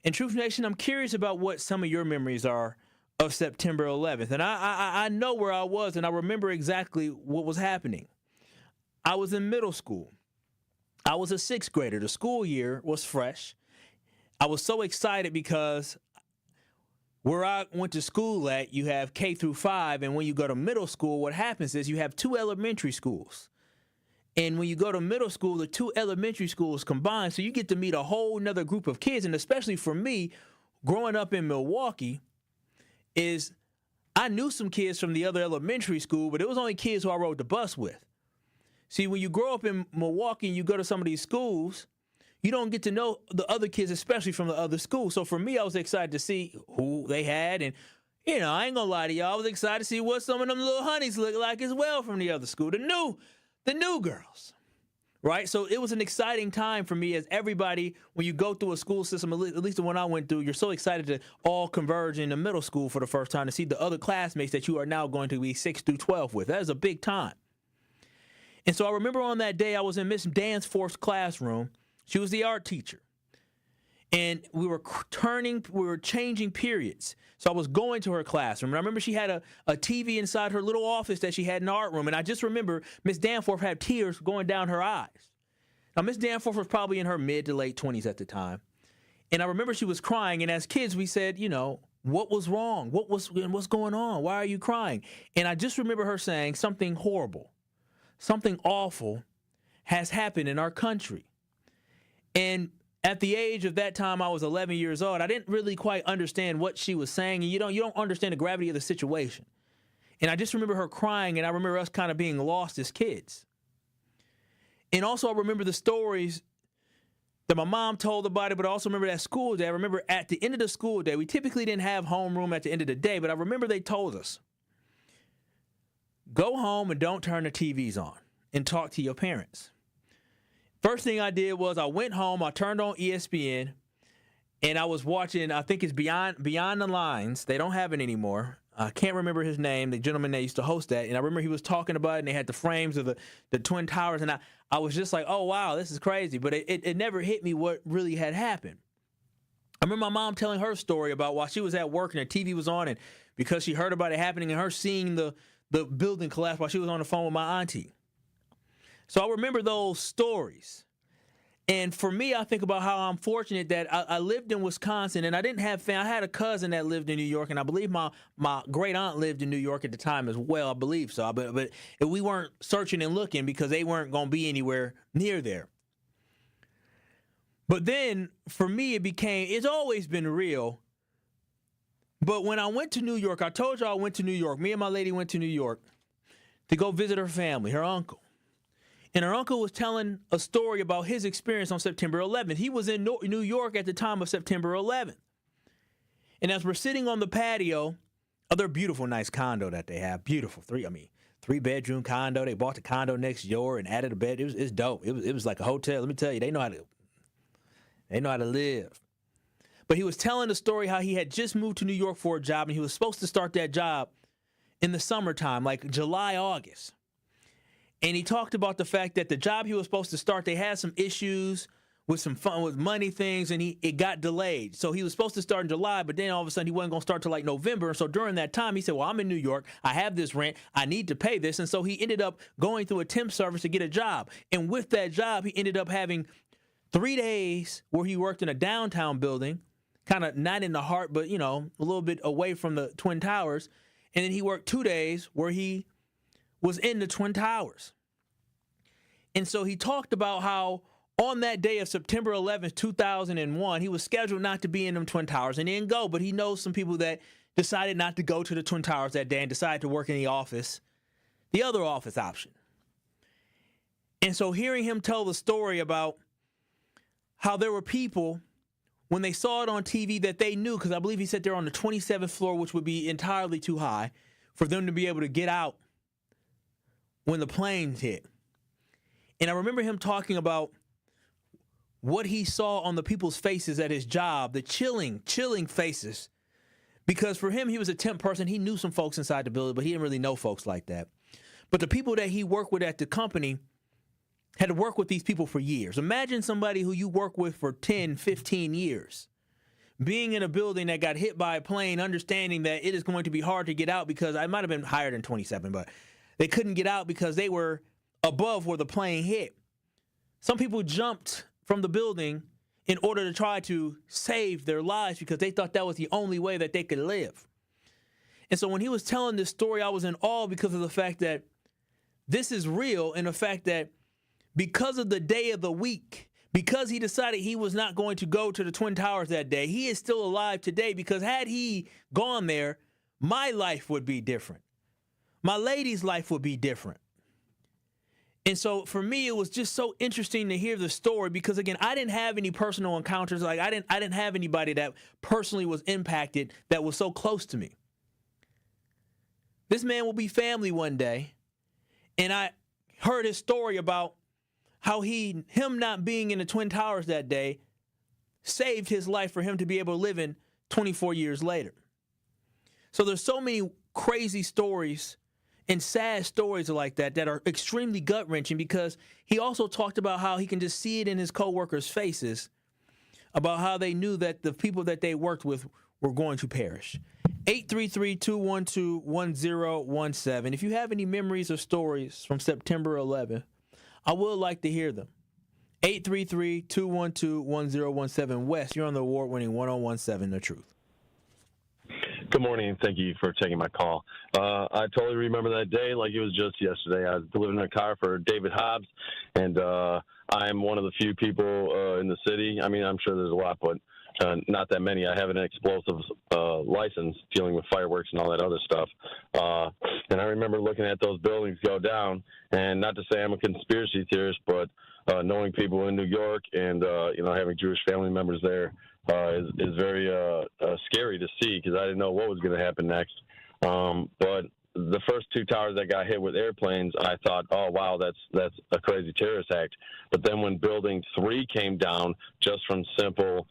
And Truth Nation, I'm curious about what some of your memories are of September 11th. And I know where I was, and I remember exactly what was happening. I was in middle school. I was a 6th grader. The school year was fresh. I was so excited because where I went to school at, you have K through 5, and when you go to middle school, what happens is you have 2 elementary schools. And when you go to middle school, the 2 elementary schools combine, so you get to meet a whole nother group of kids. And especially for me, growing up in Milwaukee, is I knew some kids from the other elementary school, but it was only kids who I rode the bus with. See, when you grow up in Milwaukee and you go to some of these schools, you don't get to know the other kids, especially from the other schools. So for me, I was excited to see who they had. And, you know, I ain't gonna lie to y'all, I was excited to see what some of them little honeys look like as well from the other school, the new girls, right? So it was an exciting time for me, as everybody, when you go through a school system, at least the one I went through, you're so excited to all converge in the middle school for the first time to see the other classmates that you are now going to be 6 through 12 with. That is a big time. And so I remember on that day, I was in Miss Danforth's classroom. She was the art teacher. And we were changing periods. So I was going to her classroom. And I remember she had a TV inside her little office that she had in the art room. And I just remember Miss Danforth had tears going down her eyes. Now, Miss Danforth was probably in her mid to late 20s at the time. And I remember she was crying. And as kids, we said, you know, what was wrong? What's going on? Why are you crying? And I just remember her saying something horrible, something awful has happened in our country. And at the age of that time, I was 11 years old. I didn't really quite understand what she was saying. And you don't understand the gravity of the situation. And I just remember her crying, and I remember us kind of being lost as kids. And also I remember the stories that my mom told about it, but I also remember that school day. I remember at the end of the school day, we typically didn't have homeroom at the end of the day, but I remember they told us, go home and don't turn the TVs on and talk to your parents. First thing I did was I went home, I turned on ESPN, and I was watching, I think it's Beyond the Lines. They don't have it anymore. I can't remember his name, the gentleman that used to host that. And I remember he was talking about it, and they had the frames of the Twin Towers. And I was just like, oh, wow, this is crazy. But it never hit me what really had happened. I remember my mom telling her story about while she was at work and the TV was on, and because she heard about it happening and her seeing the building collapse while she was on the phone with my auntie. So I remember those stories. And for me, I think about how I'm fortunate that I lived in Wisconsin, and I didn't have family. I had a cousin that lived in New York, and I believe my great aunt lived in New York at the time as well. I believe so. But we weren't searching and looking because they weren't going to be anywhere near there. But then for me, it's always been real. But when I went to New York, I told you I went to New York. Me and my lady went to New York to go visit her family, her uncle. And her uncle was telling a story about his experience on September 11th. He was in New York at the time of September 11th. And as we're sitting on the patio of their beautiful, nice condo that they have, beautiful, three-bedroom condo. They bought the condo next door and added a bed. It's dope. It was like a hotel. Let me tell you, they know how to live. But he was telling the story how he had just moved to New York for a job, and he was supposed to start that job in the summertime, like July, August. And he talked about the fact that the job he was supposed to start, they had some issues with money things, and it got delayed. So he was supposed to start in July, but then all of a sudden he wasn't going to start till like November. So during that time, he said, well, I'm in New York. I have this rent. I need to pay this. And so he ended up going through a temp service to get a job. And with that job, he ended up having 3 days where he worked in a downtown building, kind of not in the heart, but, a little bit away from the Twin Towers. And then he worked 2 days where he was in the Twin Towers. And so he talked about how on that day of September 11th, 2001, he was scheduled not to be in them Twin Towers and didn't go, but he knows some people that decided not to go to the Twin Towers that day and decided to work in the office, the other office option. And so hearing him tell the story about how there were people, when they saw it on TV, that they knew, because I believe he said they're on the 27th floor, which would be entirely too high for them to be able to get out when the planes hit. And I remember him talking about what he saw on the people's faces at his job, the chilling faces. Because for him, he was a temp person. He knew some folks inside the building, but he didn't really know folks like that. But the people that he worked with at the company had to work with these people for years. Imagine somebody who you work with for 10, 15 years, being in a building that got hit by a plane, understanding that it is going to be hard to get out because I might have been hired in 27, but they couldn't get out because they were above where the plane hit. Some people jumped from the building in order to try to save their lives because they thought that was the only way that they could live. And so when he was telling this story, I was in awe because of the fact that this is real, and the fact that because of the day of the week, because he decided he was not going to go to the Twin Towers that day, he is still alive today, because had he gone there, my life would be different. My lady's life would be different. And so for me, it was just so interesting to hear the story because, again, I didn't have any personal encounters. Like I didn't have anybody that personally was impacted that was so close to me. This man will be family one day. And I heard his story about how him not being in the Twin Towers that day saved his life for him to be able to live in 24 years later. So there's so many crazy stories and sad stories like that are extremely gut-wrenching, because he also talked about how he can just see it in his coworkers' faces about how they knew that the people that they worked with were going to perish. 833-212-1017. If you have any memories or stories from September 11th, I would like to hear them. 833-212-1017. Wes, you're on the award-winning 1017 The Truth. Good morning, and thank you for taking my call. I totally remember that day like it was just yesterday. I was delivering a car for David Hobbs, and I'm one of the few people in the city. I mean, I'm sure there's a lot, but not that many. I have an explosives license dealing with fireworks and all that other stuff. And I remember looking at those buildings go down, and not to say I'm a conspiracy theorist, but knowing people in New York and having Jewish family members there is very scary to see, because I didn't know what was going to happen next. But the first two towers that got hit with airplanes, I thought, oh wow, that's a crazy terrorist act. But then when Building 3 came down just from simple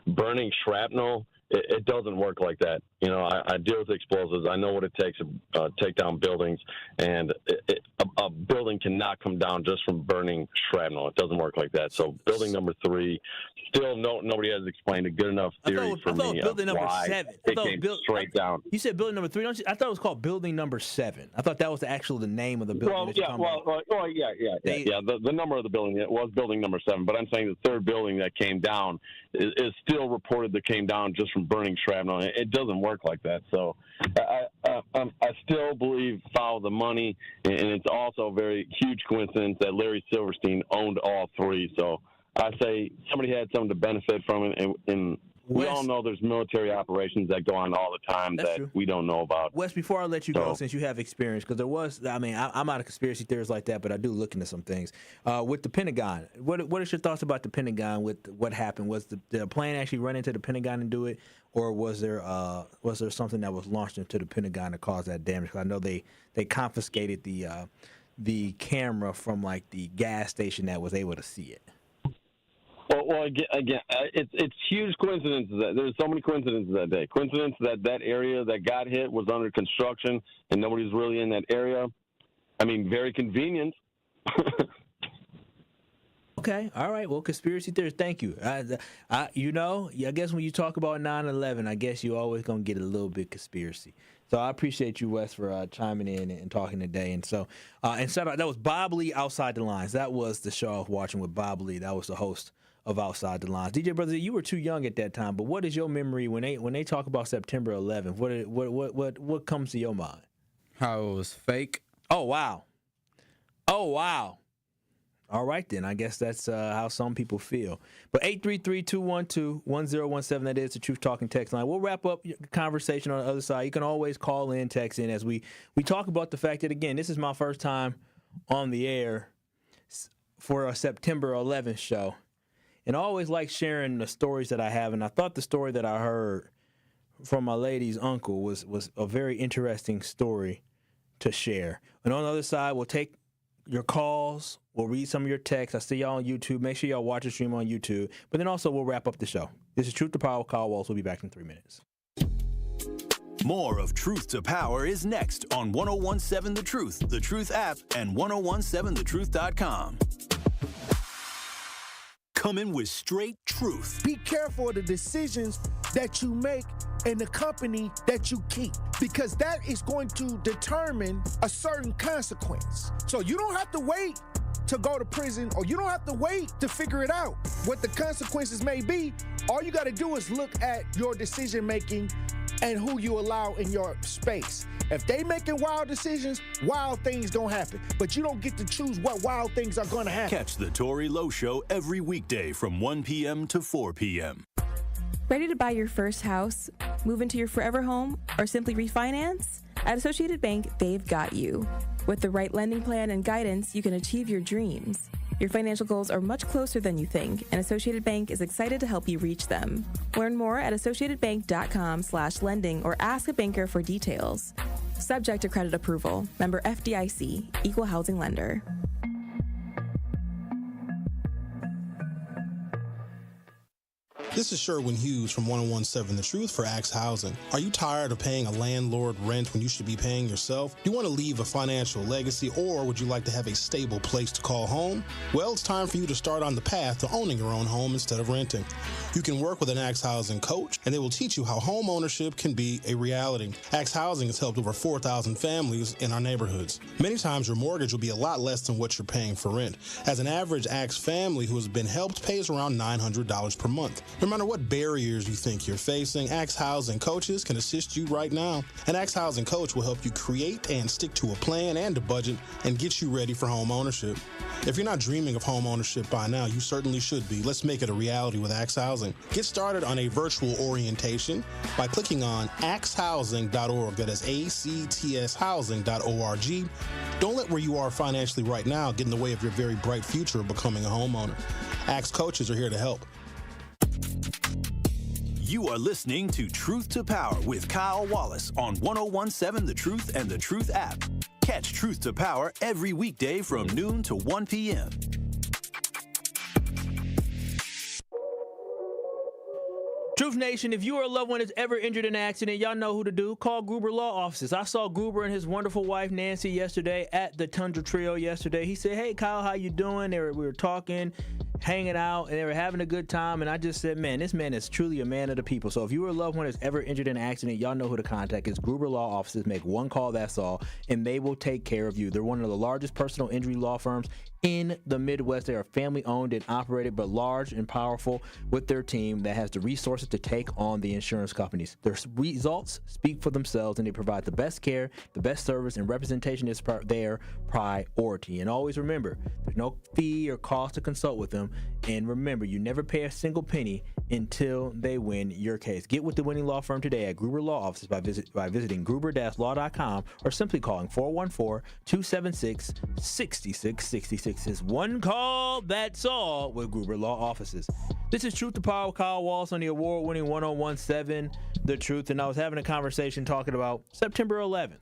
burning shrapnel, it doesn't work like that. I deal with explosives. I know what it takes to take down buildings, and a building cannot come down just from burning shrapnel. It doesn't work like that. So building number 3, still nobody has explained a good enough theory for me of why it came straight down. You said building number 3, don't you? I thought it was called building number 7. I thought that was the name of the building. The number of the building, it was building number 7, but I'm saying the third building that came down is still reported that came down just from burning shrapnel. It doesn't work like that. So I still believe follow the money, and it's also a very huge coincidence that Larry Silverstein owned all 3. So I say somebody had something to benefit from it, and we all know there's military operations that go on all the time that we don't know about. Wes, before I let you go, since you have experience, because there was, I'm not a conspiracy theorist like that, but I do look into some things. With the Pentagon, what is your thoughts about the Pentagon with what happened? Was the plane actually run into the Pentagon and do it, or was there something that was launched into the Pentagon to cause that damage? Because I know they confiscated the camera from like the gas station that was able to see it. Well, again, it's huge coincidences. There's so many coincidences that day. Coincidence that area that got hit was under construction and nobody was really in that area. I mean, very convenient. Okay, all right. Well, conspiracy theorists, thank you. I guess when you talk about 9/11, I guess you always gonna get a little bit conspiracy. So I appreciate you, Wes, for chiming in and talking today. And so, that was Bob Lee, Outside the Lines. That was the show I was watching with Bob Lee. That was the host of Outside the Lines. DJ Brother, you were too young at that time, but what is your memory when they talk about September 11th? What comes to your mind? How it was fake. Oh wow. All right, then. I guess that's how some people feel. But 833-212-1017, that is the Truth Talking text line. We'll wrap up the conversation on the other side. You can always call in, text in, as we talk about the fact that, again, this is my first time on the air for a September 11th show. And I always like sharing the stories that I have. And I thought the story that I heard from my lady's uncle was a very interesting story to share. And on the other side, we'll take your calls. We'll read some of your texts. I see y'all on YouTube. Make sure y'all watch the stream on YouTube. But then also we'll wrap up the show. This is Truth to Power. Kyle Walsh. We'll be back in 3 minutes. More of Truth to Power is next on 1017 The Truth, The Truth app, and 1017thetruth.com. Coming with straight truth. Be careful of the decisions that you make and the company that you keep, because that is going to determine a certain consequence. So you don't have to wait to go to prison, or you don't have to wait to figure it out what the consequences may be. All you got to do is look at your decision making and who you allow in your space. If they making wild decisions, wild things don't happen. But you don't get to choose what wild things are going to happen. Catch the Tory Lowe Show every weekday from 1 p.m. to 4 p.m. Ready to buy your first house, move into your forever home, or simply refinance? At Associated Bank, they've got you. With the right lending plan and guidance, you can achieve your dreams. Your financial goals are much closer than you think, and Associated Bank is excited to help you reach them. Learn more at associatedbank.com/lending or ask a banker for details. Subject to credit approval. Member FDIC. Equal housing lender. This is Sherwin Hughes from 1017 The Truth for Axe Housing. Are you tired of paying a landlord rent when you should be paying yourself? Do you want to leave a financial legacy, or would you like to have a stable place to call home? Well, it's time for you to start on the path to owning your own home instead of renting. You can work with an Axe Housing coach, and they will teach you how home ownership can be a reality. Axe Housing has helped over 4,000 families in our neighborhoods. Many times your mortgage will be a lot less than what you're paying for rent, as an average Axe family who has been helped pays around $900 per month. No matter what barriers you think you're facing, Axe Housing Coaches can assist you right now. An Axe Housing Coach will help you create and stick to a plan and a budget and get you ready for home ownership. If you're not dreaming of home ownership by now, you certainly should be. Let's make it a reality with Axe Housing. Get started on a virtual orientation by clicking on axhousing.org. That is ACTS housing.org. Don't let where you are financially right now get in the way of your very bright future of becoming a homeowner. Axe Coaches are here to help. You are listening to Truth to Power with Kyle Wallace on 1017 The Truth and The Truth app. Catch Truth to Power every weekday from noon to 1 p.m. Truth Nation, if you or a loved one is ever injured in an accident, y'all know who to do. Call Gruber Law Offices. I saw Gruber and his wonderful wife Nancy yesterday at the Tundra Trio yesterday. He said, "Hey Kyle, how you doing?" We were talking, hanging out, and they were having a good time. And I just said, man, this man is truly a man of the people. So if you or a loved one is ever injured in an accident, y'all know who to contact. It's Gruber Law Offices. Make one call, that's all, and they will take care of you. They're one of the largest personal injury law firms in the Midwest. They are family owned and operated, but large and powerful with their team that has the resources to take on the insurance companies. Their results speak for themselves, and they provide the best care, the best service, and representation is their priority. And always remember, there's no fee or cost to consult with them. And remember, you never pay a single penny until they win your case. Get with the winning law firm today at Gruber Law Offices by visiting gruber-law.com or simply calling 414-276-6666. Is one call, that's all, with Gruber Law Offices. This is Truth to Power with Kyle Wallace on the award-winning 1017 The Truth, and I was having a conversation talking about September 11th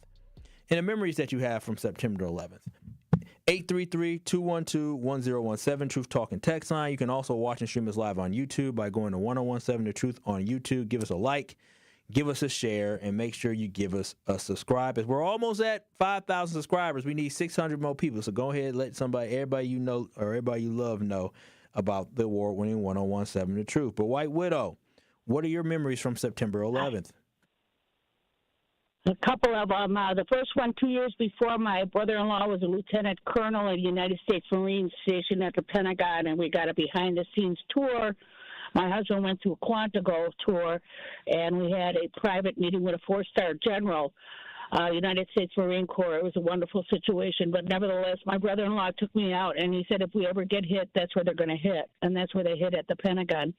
and the memories that you have from September 11th. 833-212-1017, Truth Talking text line. You can also watch and stream us live on YouTube by going to 1017 The Truth on YouTube. Give us a like, give us a share, and make sure you give us a subscribe. As we're almost at 5,000 subscribers, we need 600 more people. So go ahead and let everybody you know or everybody you love know about the award-winning 1017 The Truth. But White Widow, what are your memories from September 11th? A couple of them. The first one, 2 years before, my brother-in-law was a lieutenant colonel at the United States Marines stationed at the Pentagon, and we got a behind-the-scenes tour. My husband went to a Quantico tour, and we had a private meeting with a four-star general, United States Marine Corps. It was a wonderful situation, but nevertheless, my brother-in-law took me out, and he said if we ever get hit, that's where they're going to hit, and that's where they hit at the Pentagon.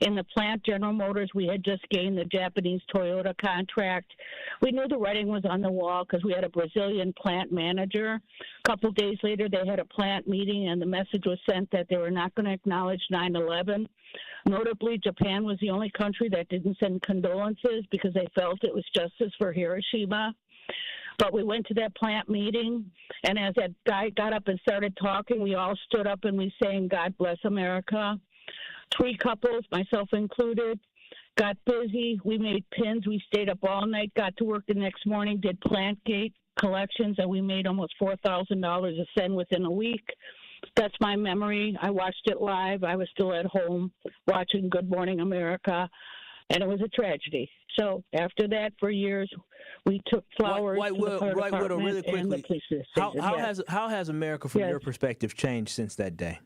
In the plant, General Motors, we had just gained the Japanese Toyota contract. We knew the writing was on the wall because we had a Brazilian plant manager. A couple days later, they had a plant meeting, and the message was sent that they were not going to acknowledge 9/11. Notably, Japan was the only country that didn't send condolences because they felt it was justice for Hiroshima. But we went to that plant meeting, and as that guy got up and started talking, we all stood up and we sang, "God Bless America." 3 couples, myself included, got busy. We made pins. We stayed up all night, got to work the next morning, did plant gate collections, and we made almost $4,000 a send within a week. That's my memory. I watched it live. I was still at home watching Good Morning America, and it was a tragedy. So after that, for years, we took flowers to the fire department really quickly, and the police station. how has America, from your perspective, changed since that day?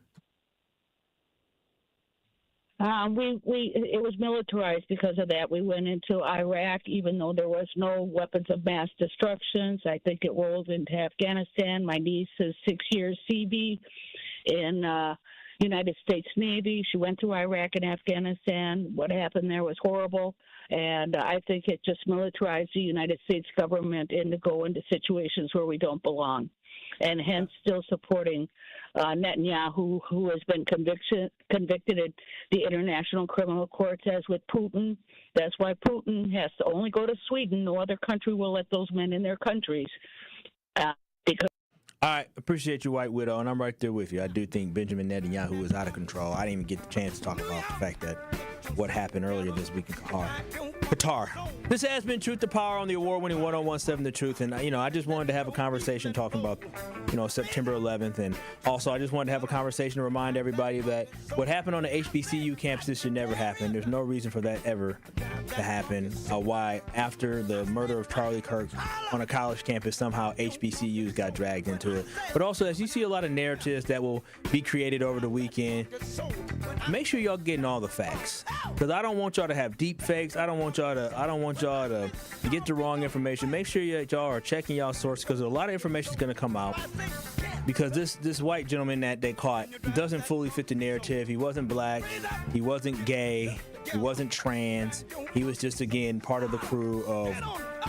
It was militarized because of that. We went into Iraq, even though there was no weapons of mass destruction. I think it rolled into Afghanistan. My niece is 6 years Seabee in United States Navy. She went through Iraq and Afghanistan. What happened there was horrible. And I think it just militarized the United States government to go into situations where we don't belong. And hence still supporting Netanyahu, who has been convicted at the International Criminal Court, as with Putin. That's why Putin has to only go to Sweden. No other country will let those men in their countries. Because All right, appreciate you, White Widow, and I'm right there with you. I do think Benjamin Netanyahu is out of control. I didn't even get the chance to talk about the fact that what happened earlier this week in Qatar. Qatar. This has been Truth to Power on the award-winning 1017 The Truth. And, I just wanted to have a conversation talking about, September 11th. And also, I just wanted to have a conversation to remind everybody that what happened on the HBCU campuses should never happen. There's no reason for that ever to happen. Why, after the murder of Charlie Kirk on a college campus, somehow HBCUs got dragged into it. But also, as you see a lot of narratives that will be created over the weekend, make sure y'all getting all the facts. Because I don't want y'all to have deep fakes. I don't want y'all to get the wrong information. Make sure y'all are checking y'all sources, because a lot of information is going to come out. Because this white gentleman that they caught doesn't fully fit the narrative. He wasn't black. He wasn't gay. He wasn't trans. He was just, again, part of the crew of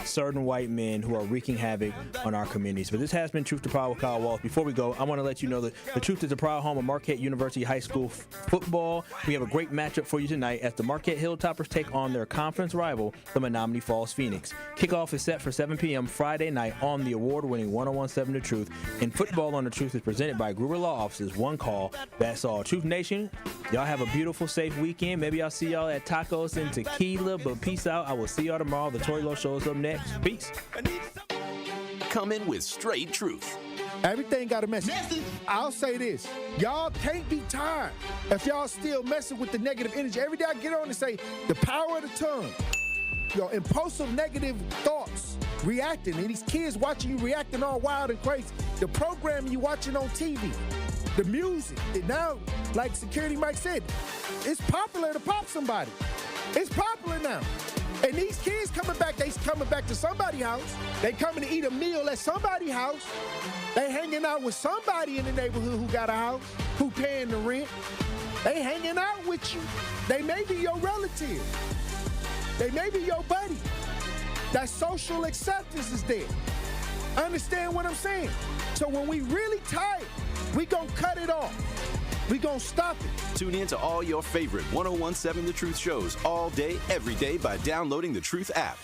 certain white men who are wreaking havoc on our communities. But this has been Truth to Power with Kyle Wallace. Before we go, I want to let you know that the Truth is the proud home of Marquette University High School football. We have a great matchup for you tonight as the Marquette Hilltoppers take on their conference rival, the Menominee Falls Phoenix. Kickoff is set for 7 p.m. Friday night on the award-winning 1017 The Truth. And Football on the Truth is presented by Gruber Law Offices. One call, that's all. Truth Nation, y'all have a beautiful, safe weekend. Maybe I'll see y'all at Tacos and Tequila, but peace out. I will see y'all tomorrow. The Tory Low Show is up next. Peace. Come in with straight truth. Everything got a message. I'll say this. Y'all can't be tired if y'all still messing with the negative energy. Every day I get on and say, the power of the tongue. Your impulsive negative thoughts, reacting, and these kids watching you reacting all wild and crazy. The programming you watching on TV, the music. And now, like Security Mike said, it's popular to pop somebody. It's popular now. And these kids they coming back to somebody's house. They coming to eat a meal at somebody's house. They hanging out with somebody in the neighborhood who got a house, who paying the rent. They hanging out with you. They may be your relative. They may be your buddy. That social acceptance is there. Understand what I'm saying? So when we really tired, we gonna cut it off. We gonna stop it. Tune in to all your favorite 1017 The Truth shows all day, every day by downloading the Truth app.